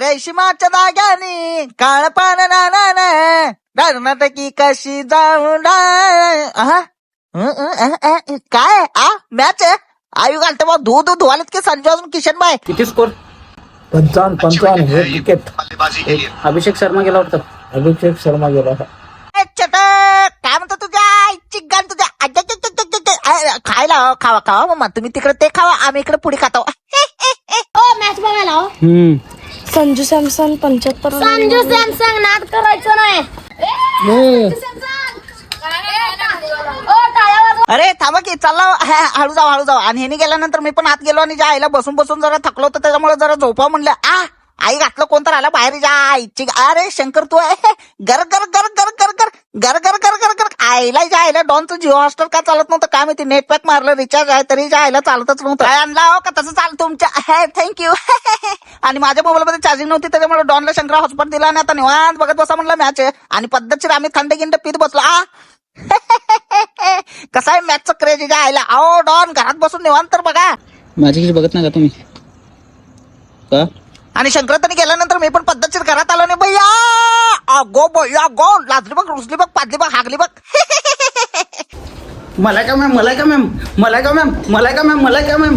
रेशमाच्या दाग्याने काळ पान ना कर्नाटकी कशी जाऊ काय मॅच आहे आयु घालते बा धुवालेत की संजू अजून किशन बाय किती स्कोर? 55 हे विकेट. अभिषेक शर्मा गेला वाटतं. अभिषेक शर्मा गेला. चटक काय म्हणतो तुझ्या चिकन तुझ्या खायला खावा मम्मा तुम्ही तिकडे ते खावा आम्ही इकडे पुढे खातो. मॅच बघायला हो. संजू सॅमसन 75. संजू सॅमसंग नाद करायचं नाही. अरे थांबा की चालला हळू जाऊ आणि ह्यानी गेल्यानंतर मी पण आत गेलो आणि ज्या आईला बसून जरा थकलो होतं त्याच्यामुळे जरा झोपा म्हणलं आई घातलं कोणतं आला बाहेर जा आईची अरे शंकर तू आहे गर गर गर गर गर गर गर गर गर गर गर आईला ज्या आईला डॉनचं जिओ हॉस्टेल का चालत नव्हतं काय माहिती नेट पॅक मारलं रिचार्ज आहे तरी ज्या आईला चालतच नव्हतं. काय आणला हो का तसं चाल तुमच्या थँक्यू. आणि माझ्या मोबाईलमध्ये चार्जिंग नव्हती त्याच्यामुळे डॉनला शंकरा हॉटस्पॉट दिला आणि आता निवांत बघत बसा म्हणलं मॅच आहे आणि पद्धतशीर आम्ही थंड गिंड पीत बसलो. कसा आहे मॅचचं क्रेज ज्या आईला अहो डॉन घरात बसून निवांत तर बघा. माझी बघत नाही का तुम्ही का? आणि शंकरातनी गेल्यानंतर मी पण पद्धतशीर घरात आलो नाही भैया गो भैया गो लाजली बघ रुसली बघ पाजली बघ हागली बघ. मला का मॅम मला का मॅम मला का मॅम मला का मॅम मला का मॅम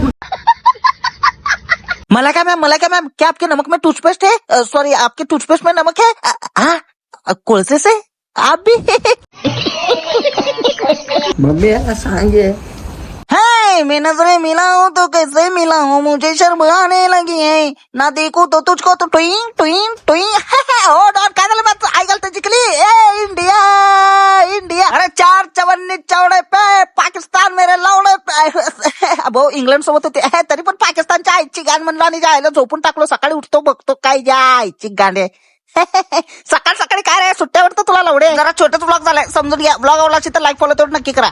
मला क्या मैम क्या आपके नमक में टूथपेस्ट है सॉरी आपके टूथपेस्ट में नमक है कोळसे से आप भी मम्मी सांगे है मैं नजरे मिला हूँ तो कैसे मिला हूँ मुझे शर्म आने लगी है ना देखो तो तुझको तो टुईंग टुईंग टुईंग. ओ डॉन काय झालं मॅच आई घालते जिंकली इंडिया इंडिया. अरे 4 चवडे पे पाकिस्तान मेरे लवडे पे अबो इंग्लंड सोबत होते तरी पण पाकिस्तानच्या आईची गाण म्हणलं आणि जायला झोपून टाकलो. सकाळी उठतो बघतो काय ज्या आईची गाणे. सकाळी काय रे सुट्ट्यावर तर तुला लवडे. जरा छोटंच ब्लॉग झालाय समजून घ्या. ब्लॉग आवडला असेल तर लाईक फॉलो तेवढं नक्की करा.